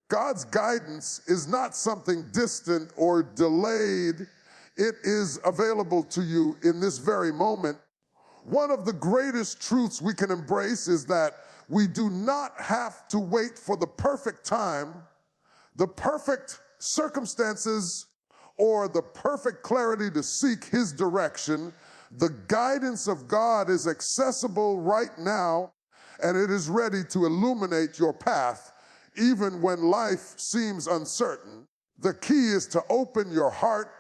God's guidance is not something distant or delayed. It is available to you in this very moment. One of the greatest truths we can embrace is that we do not have to wait for the perfect time, the perfect circumstances, or the perfect clarity to seek His direction. The guidance of God is accessible right now, and it is ready to illuminate your path, even when life seems uncertain. The key is to open your heart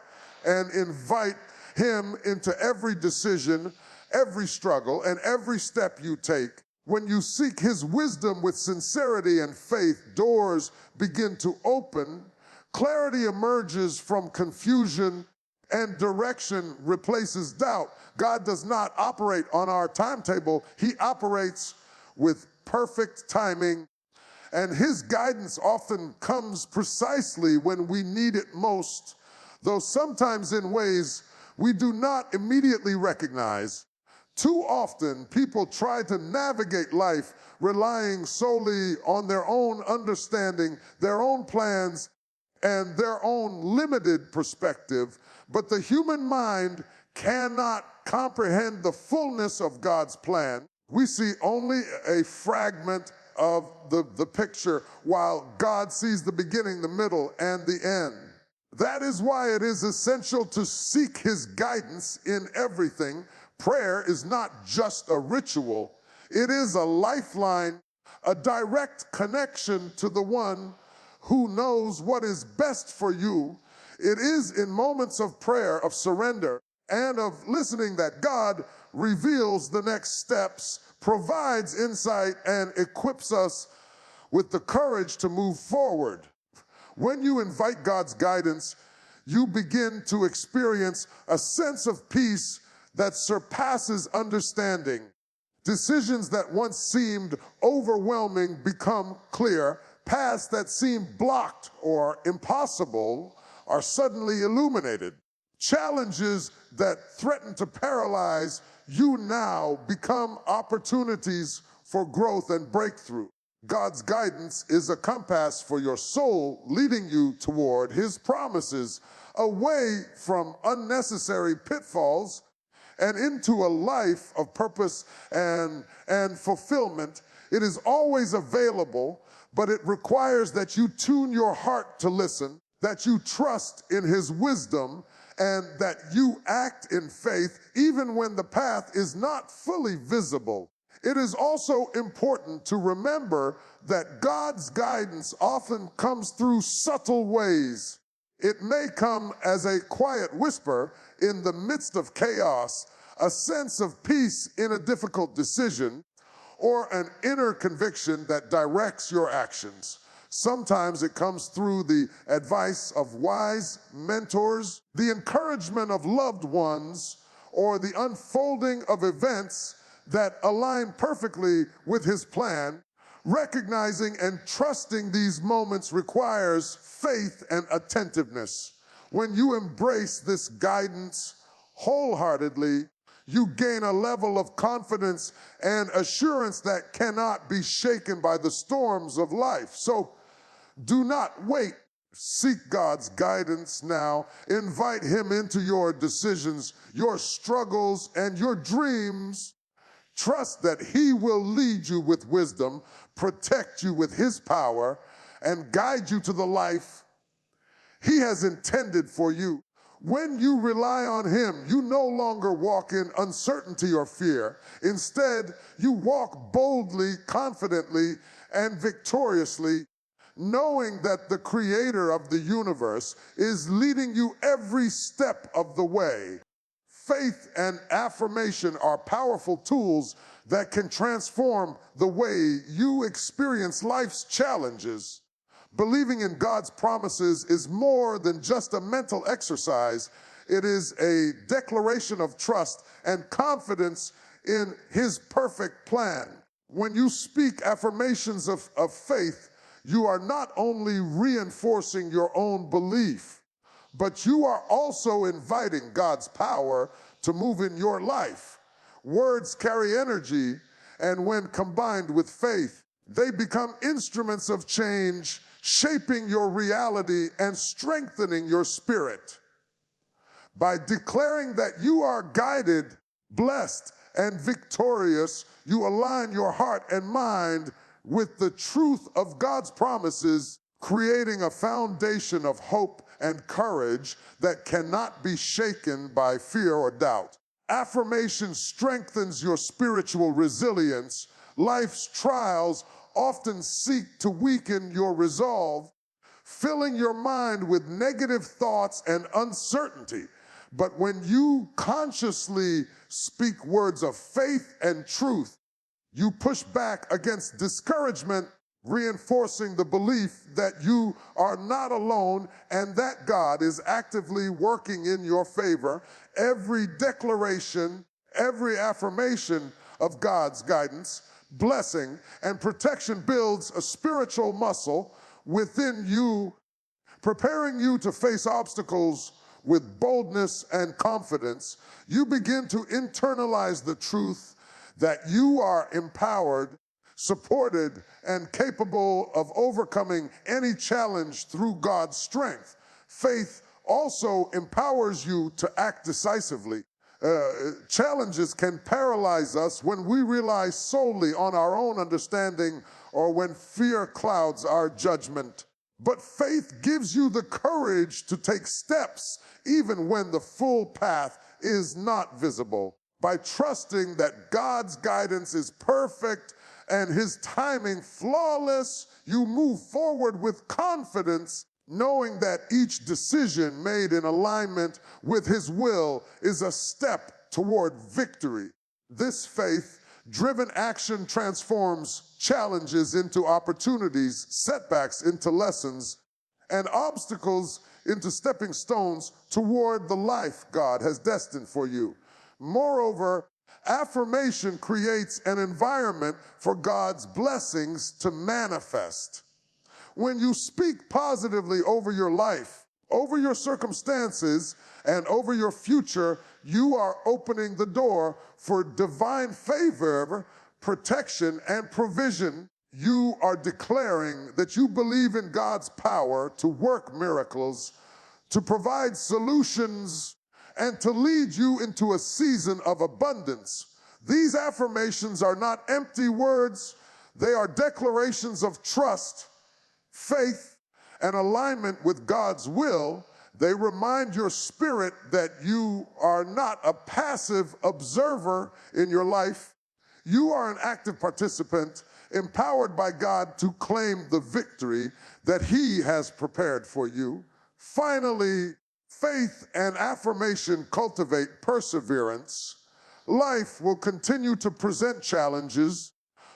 and invite Him into every decision, every struggle, and every step you take. When you seek His wisdom with sincerity and faith, doors begin to open, clarity emerges from confusion, and direction replaces doubt. God does not operate on our timetable. He operates with perfect timing, and His guidance often comes precisely when we need it most, though sometimes in ways we do not immediately recognize. Too often, people try to navigate life relying solely on their own understanding, their own plans, and their own limited perspective, but the human mind cannot comprehend the fullness of God's plan. We see only a fragment of the picture, while God sees the beginning, the middle, and the end. That is why it is essential to seek His guidance in everything. Prayer is not just a ritual. It is a lifeline, a direct connection to the one who knows what is best for you. It is in moments of prayer, of surrender, and of listening that God reveals the next steps, provides insight, and equips us with the courage to move forward. When you invite God's guidance, you begin to experience a sense of peace that surpasses understanding. Decisions that once seemed overwhelming become clear. Paths that seemed blocked or impossible are suddenly illuminated. Challenges that threaten to paralyze you now become opportunities for growth and breakthrough. God's guidance is a compass for your soul, leading you toward His promises, away from unnecessary pitfalls and into a life of purpose and fulfillment. It is always available, but it requires that you tune your heart to listen, that you trust in His wisdom, and that you act in faith even when the path is not fully visible. It is also important to remember that God's guidance often comes through subtle ways. It may come as a quiet whisper in the midst of chaos, a sense of peace in a difficult decision, or an inner conviction that directs your actions. Sometimes it comes through the advice of wise mentors, the encouragement of loved ones, or the unfolding of events that align perfectly with His plan. Recognizing and trusting these moments requires faith and attentiveness. When you embrace this guidance wholeheartedly, you gain a level of confidence and assurance that cannot be shaken by the storms of life. So do not wait. Seek God's guidance now. Invite Him into your decisions, your struggles, and your dreams. Trust that He will lead you with wisdom, protect you with His power, and guide you to the life He has intended for you. When you rely on Him, you no longer walk in uncertainty or fear. Instead, you walk boldly, confidently, and victoriously, knowing that the Creator of the universe is leading you every step of the way. Faith and affirmation are powerful tools that can transform the way you experience life's challenges. Believing in God's promises is more than just a mental exercise. It is a declaration of trust and confidence in His perfect plan. When you speak affirmations of faith, you are not only reinforcing your own belief, but you are also inviting God's power to move in your life. Words carry energy, and when combined with faith, they become instruments of change, shaping your reality and strengthening your spirit. By declaring that you are guided, blessed, and victorious, you align your heart and mind with the truth of God's promises, creating a foundation of hope and courage that cannot be shaken by fear or doubt. Affirmation strengthens your spiritual resilience. Life's trials often seek to weaken your resolve, filling your mind with negative thoughts and uncertainty. But when you consciously speak words of faith and truth, you push back against discouragement, reinforcing the belief that you are not alone and that God is actively working in your favor. Every declaration, every affirmation of God's guidance, blessing, and protection builds a spiritual muscle within you, preparing you to face obstacles with boldness and confidence. You begin to internalize the truth that you are empowered, supported, and capable of overcoming any challenge through God's strength. Faith also empowers you to act decisively. Challenges can paralyze us when we rely solely on our own understanding or when fear clouds our judgment. But faith gives you the courage to take steps even when the full path is not visible. By trusting that God's guidance is perfect and His timing flawless, you move forward with confidence, knowing that each decision made in alignment with His will is a step toward victory. This faith-driven action transforms challenges into opportunities, setbacks into lessons, and obstacles into stepping stones toward the life God has destined for you. Moreover, affirmation creates an environment for God's blessings to manifest. When you speak positively over your life, over your circumstances, and over your future, you are opening the door for divine favor, protection, and provision. You are declaring that you believe in God's power to work miracles, to provide solutions, and to lead you into a season of abundance. These affirmations are not empty words. They are declarations of trust, faith, and alignment with God's will. They remind your spirit that you are not a passive observer in your life. You are an active participant, empowered by God to claim the victory that He has prepared for you. Finally, faith and affirmation cultivate perseverance. Life will continue to present challenges,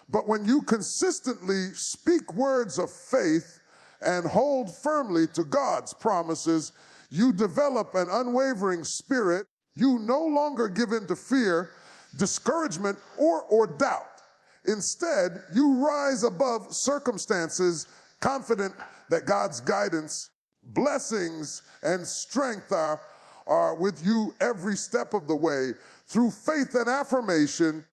but when you consistently speak words of faith and hold firmly to God's promises, you develop an unwavering spirit. You no longer give in to fear, discouragement, or doubt. Instead, you rise above circumstances, confident that God's guidance, blessings, and strength are with you every step of the way. Through faith and affirmation,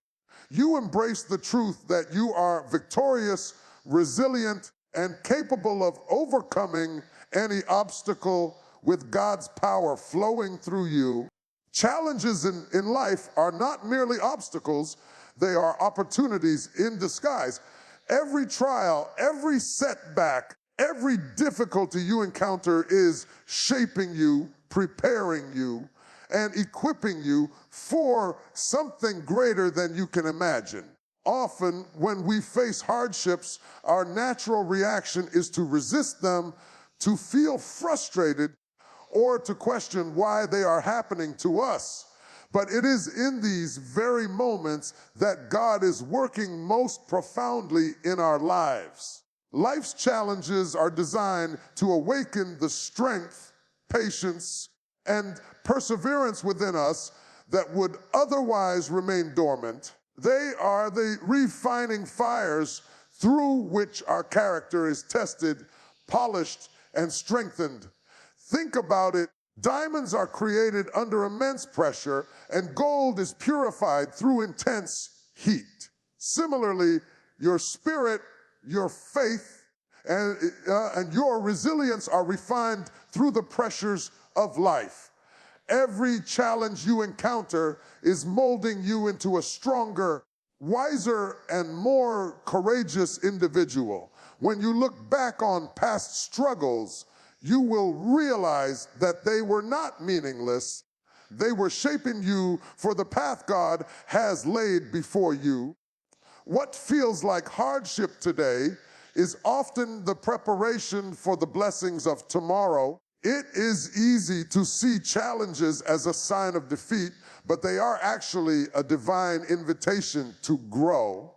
you embrace the truth that you are victorious, resilient, and capable of overcoming any obstacle with God's power flowing through you. Challenges in life are not merely obstacles, they are opportunities in disguise. Every trial, every setback, every difficulty you encounter is shaping you, preparing you, and equipping you for something greater than you can imagine. Often, when we face hardships, our natural reaction is to resist them, to feel frustrated, or to question why they are happening to us. But it is in these very moments that God is working most profoundly in our lives. Life's challenges are designed to awaken the strength, patience, and perseverance within us that would otherwise remain dormant. They are the refining fires through which our character is tested, polished, and strengthened. Think about it. Diamonds are created under immense pressure, and gold is purified through intense heat. Similarly, your spirit, your faith, and your resilience are refined through the pressures of life. Every challenge you encounter is molding you into a stronger, wiser, and more courageous individual. When you look back on past struggles, you will realize that they were not meaningless. They were shaping you for the path God has laid before you. What feels like hardship today is often the preparation for the blessings of tomorrow. It is easy to see challenges as a sign of defeat, but they are actually a divine invitation to grow.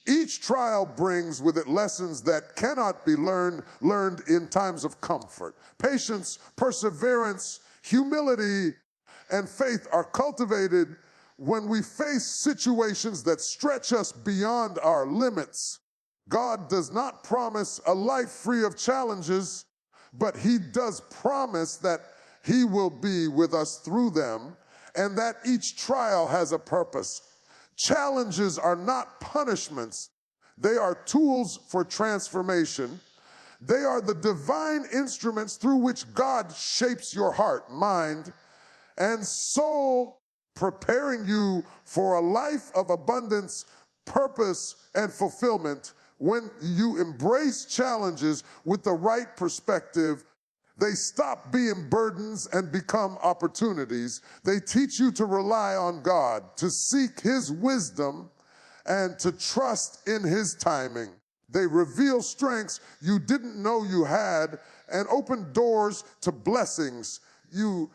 Each trial brings with it lessons that cannot be learned in times of comfort. Patience, perseverance, humility, and faith are cultivated when we face situations that stretch us beyond our limits. God does not promise a life free of challenges, but He does promise that He will be with us through them, and that each trial has a purpose. Challenges are not punishments. They are tools for transformation. They are the divine instruments through which God shapes your heart, mind, and soul, preparing you for a life of abundance, purpose, and fulfillment. When you embrace challenges with the right perspective, they stop being burdens and become opportunities. They teach you to rely on God, to seek His wisdom, and to trust in His timing. They reveal strengths you didn't know you had and open doors to blessings you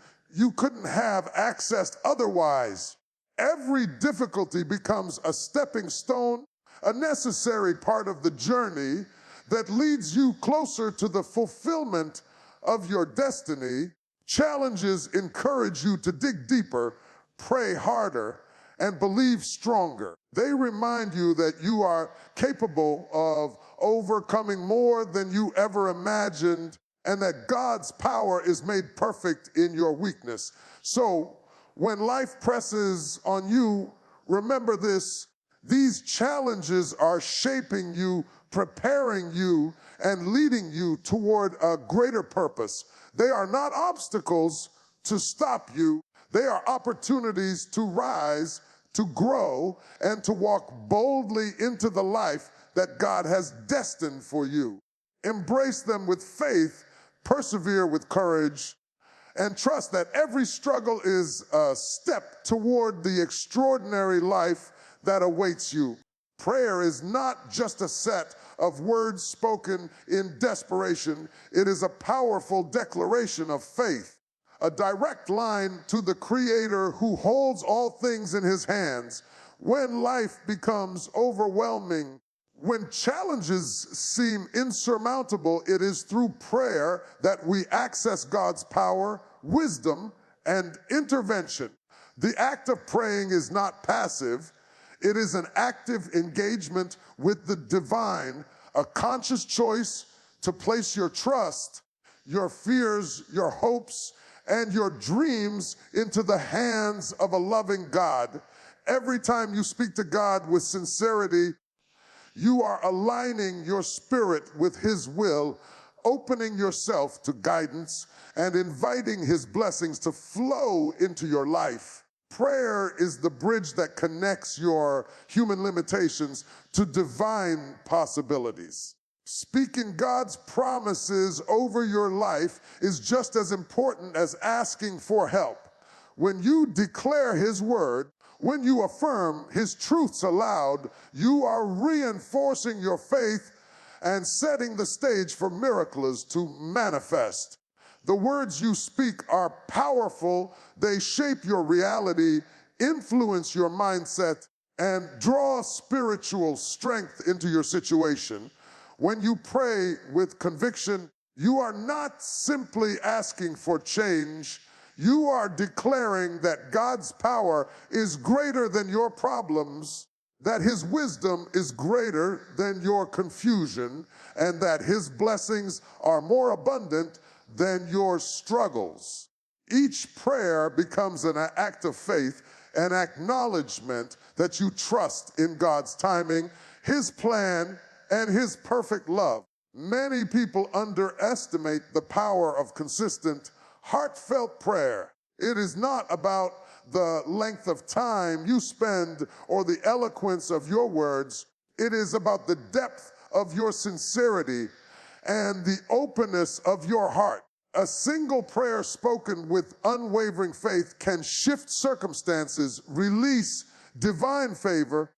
couldn't have accessed otherwise. Every difficulty becomes a stepping stone, a necessary part of the journey that leads you closer to the fulfillment of your destiny. Challenges encourage you to dig deeper, pray harder, and believe stronger. They remind you that you are capable of overcoming more than you ever imagined, and that God's power is made perfect in your weakness. So when life presses on you, remember this: these challenges are shaping you, preparing you, and leading you toward a greater purpose. They are not obstacles to stop you. They are opportunities to rise, to grow, and to walk boldly into the life that God has destined for you. Embrace them with faith, persevere with courage, and trust that every struggle is a step toward the extraordinary life that awaits you. Prayer is not just a set of words spoken in desperation. It is a powerful declaration of faith, a direct line to the Creator who holds all things in His hands. When life becomes overwhelming, when challenges seem insurmountable, it is through prayer that we access God's power, wisdom, and intervention. The act of praying is not passive. It is an active engagement with the divine, a conscious choice to place your trust, your fears, your hopes, and your dreams into the hands of a loving God. Every time you speak to God with sincerity, you are aligning your spirit with His will, opening yourself to guidance, and inviting His blessings to flow into your life. Prayer is the bridge that connects your human limitations to divine possibilities. Speaking God's promises over your life is just as important as asking for help. When you declare His word, when you affirm His truths aloud, you are reinforcing your faith and setting the stage for miracles to manifest. The words you speak are powerful. They shape your reality, influence your mindset, and draw spiritual strength into your situation. When you pray with conviction, you are not simply asking for change. You are declaring that God's power is greater than your problems, that His wisdom is greater than your confusion, and that His blessings are more abundant than your struggles. Each prayer becomes an act of faith, an acknowledgement that you trust in God's timing, His plan, and His perfect love. Many people underestimate the power of consistent, heartfelt prayer. It is not about the length of time you spend or the eloquence of your words. It is about the depth of your sincerity and the openness of your heart. A single prayer spoken with unwavering faith can shift circumstances, release divine favor,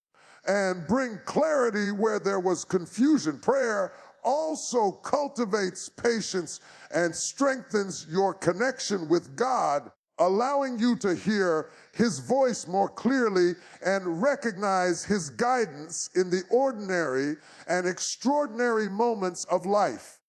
and bring clarity where there was confusion. Prayer also cultivates patience and strengthens your connection with God, allowing you to hear His voice more clearly and recognize His guidance in the ordinary and extraordinary moments of life.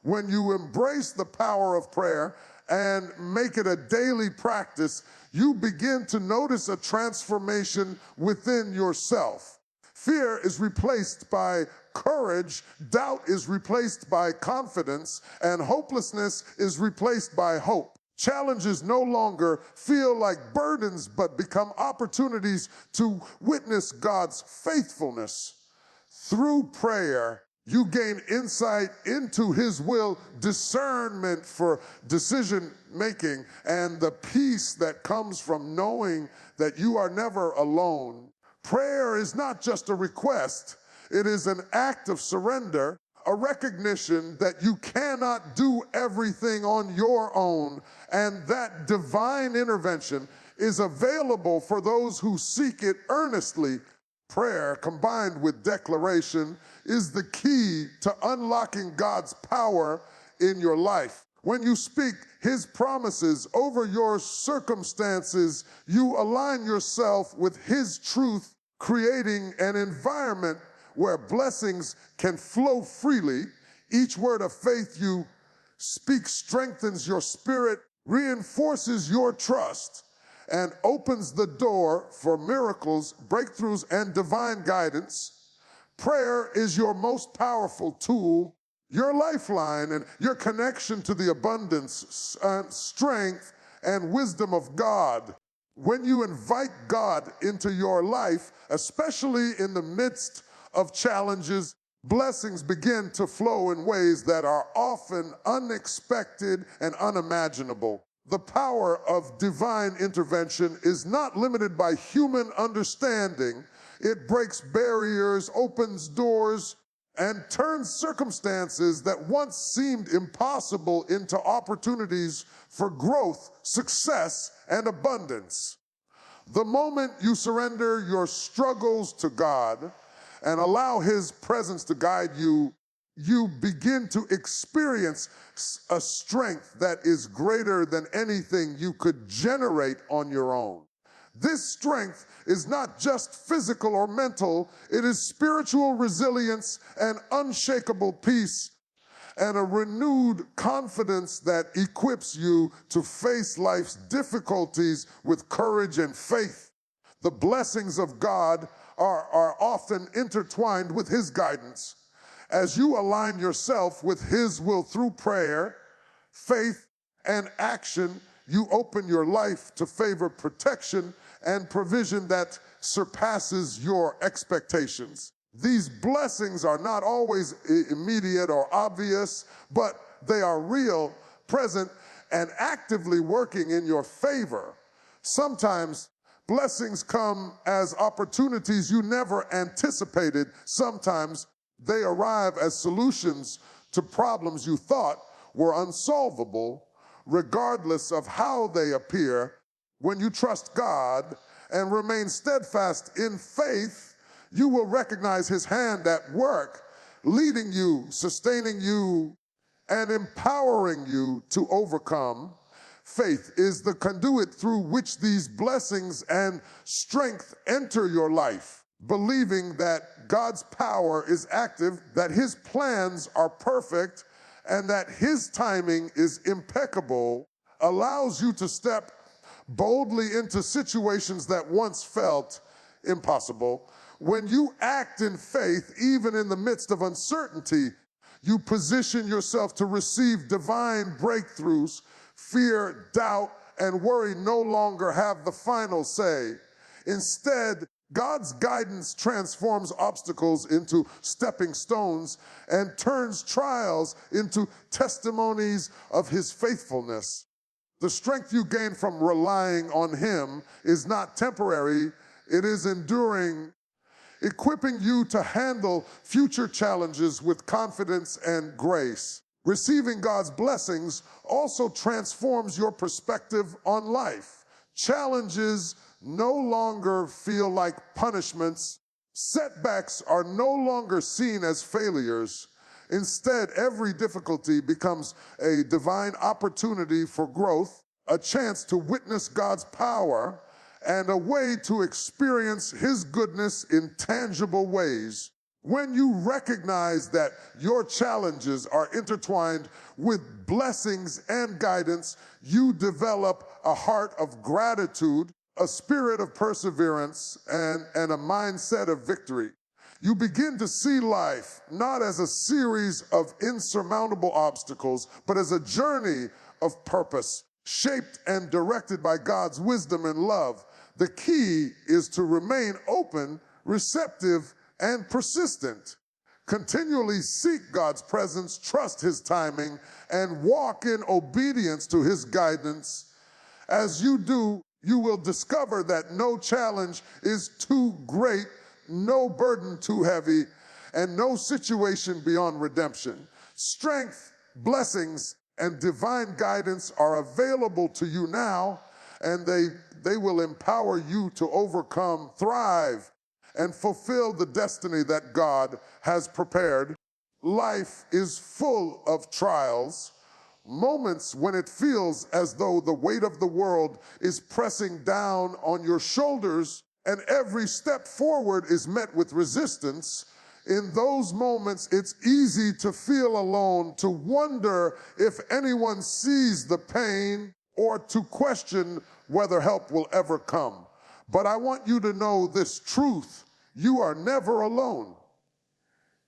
When you embrace the power of prayer and make it a daily practice, you begin to notice a transformation within yourself. Fear is replaced by courage, doubt is replaced by confidence, and hopelessness is replaced by hope. Challenges no longer feel like burdens, but become opportunities to witness God's faithfulness. Through prayer, you gain insight into His will, discernment for decision making, and the peace that comes from knowing that you are never alone. Prayer is not just a request, it is an act of surrender, a recognition that you cannot do everything on your own, and that divine intervention is available for those who seek it earnestly. Prayer combined with declaration is the key to unlocking God's power in your life. When you speak His promises over your circumstances, you align yourself with His truth, creating an environment where blessings can flow freely. Each word of faith you speak strengthens your spirit, reinforces your trust, and opens the door for miracles, breakthroughs, and divine guidance. Prayer is your most powerful tool, your lifeline, and your connection to the abundance, strength, and wisdom of God. When you invite God into your life, especially in the midst of challenges, blessings begin to flow in ways that are often unexpected and unimaginable. The power of divine intervention is not limited by human understanding. It breaks barriers, opens doors, and turns circumstances that once seemed impossible into opportunities for growth, success, and abundance. The moment you surrender your struggles to God and allow His presence to guide you, you begin to experience a strength that is greater than anything you could generate on your own. This strength is not just physical or mental, it is spiritual resilience and unshakable peace and a renewed confidence that equips you to face life's difficulties with courage and faith. The blessings of God are often intertwined with His guidance. As you align yourself with His will through prayer, faith, and action, you open your life to favor, protection, and provision that surpasses your expectations. These blessings are not always immediate or obvious, but they are real, present, and actively working in your favor. Sometimes blessings come as opportunities you never anticipated. Sometimes they arrive as solutions to problems you thought were unsolvable. Regardless of how they appear, when you trust God and remain steadfast in faith, you will recognize His hand at work, leading you, sustaining you, and empowering you to overcome. Faith is the conduit through which these blessings and strength enter your life. Believing that God's power is active, that His plans are perfect, and that His timing is impeccable, allows you to step boldly into situations that once felt impossible. When you act in faith, even in the midst of uncertainty, you position yourself to receive divine breakthroughs. Fear, doubt, and worry no longer have the final say. Instead, God's guidance transforms obstacles into stepping stones and turns trials into testimonies of his faithfulness. The strength you gain from relying on him is not temporary, it is enduring, equipping you to handle future challenges with confidence and grace. Receiving God's blessings also transforms your perspective on life. Challenges no longer feel like punishments. Setbacks are no longer seen as failures. Instead, every difficulty becomes a divine opportunity for growth, a chance to witness God's power, and a way to experience his goodness in tangible ways. When you recognize that your challenges are intertwined with blessings and guidance, you develop a heart of gratitude, a spirit of perseverance, and a mindset of victory. You begin to see life not as a series of insurmountable obstacles, but as a journey of purpose, shaped and directed by God's wisdom and love. The key is to remain open, receptive, and persistent. Continually seek God's presence, trust his timing, and walk in obedience to his guidance. As you do, you will discover that no challenge is too great, no burden too heavy, and no situation beyond redemption. Strength, blessings, and divine guidance are available to you now, and they will empower you to overcome, thrive, and fulfill the destiny that God has prepared. Life is full of trials, moments when it feels as though the weight of the world is pressing down on your shoulders and every step forward is met with resistance. In those moments, it's easy to feel alone, to wonder if anyone sees the pain, or to question whether help will ever come. But I want you to know this truth: you are never alone.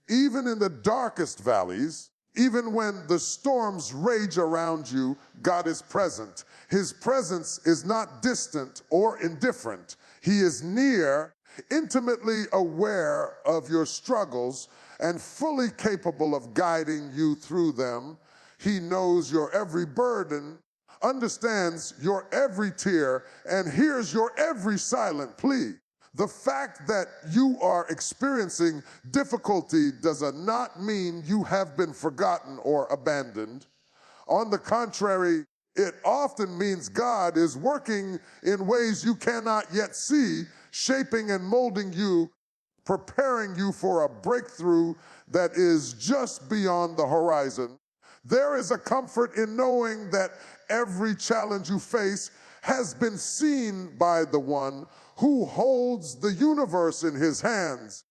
Even in the darkest valleys, even when the storms rage around you, God is present. His presence is not distant or indifferent. He is near, intimately aware of your struggles, and fully capable of guiding you through them. He knows your every burden, understands your every tear, and hears your every silent plea. The fact that you are experiencing difficulty does not mean you have been forgotten or abandoned. On the contrary, it often means God is working in ways you cannot yet see, shaping and molding you, preparing you for a breakthrough that is just beyond the horizon. There is a comfort in knowing that every challenge you face has been seen by the one who holds the universe in his hands.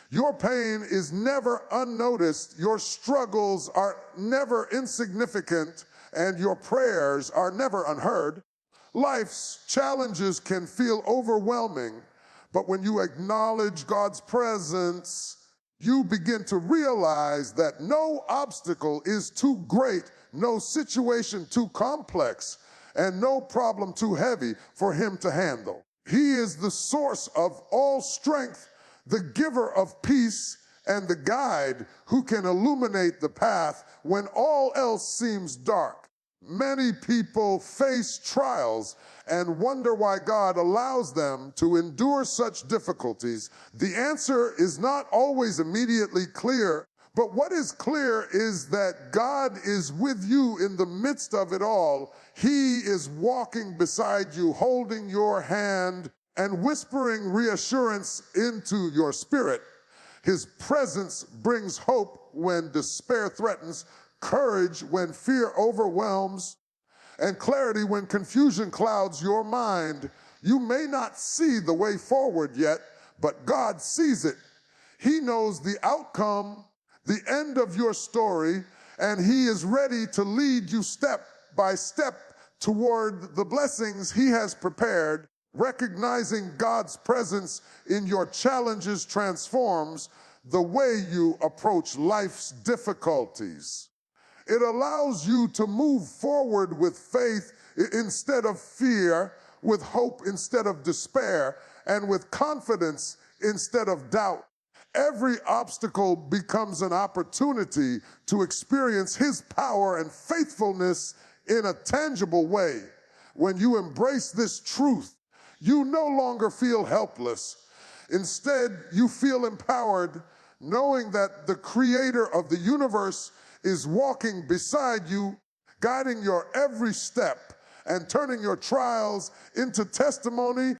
Your pain is never unnoticed, your struggles are never insignificant, and your prayers are never unheard. Life's challenges can feel overwhelming, but when you acknowledge God's presence, you begin to realize that no obstacle is too great, no situation too complex, and no problem too heavy for him to handle. He is the source of all strength, the giver of peace, and the guide who can illuminate the path when all else seems dark. Many people face trials and wonder why God allows them to endure such difficulties. The answer is not always immediately clear, but what is clear is that God is with you in the midst of it all. He is walking beside you, holding your hand and whispering reassurance into your spirit. His presence brings hope when despair threatens, courage when fear overwhelms, and clarity when confusion clouds your mind. You may not see the way forward yet, but God sees it. He knows the outcome, the end of your story, and he is ready to lead you step by step toward the blessings he has prepared. Recognizing God's presence in your challenges transforms the way you approach life's difficulties. It allows you to move forward with faith instead of fear, with hope instead of despair, and with confidence instead of doubt. Every obstacle becomes an opportunity to experience His power and faithfulness in a tangible way. When you embrace this truth, you no longer feel helpless. Instead, you feel empowered, knowing that the Creator of the universe is walking beside you, guiding your every step and turning your trials into testimony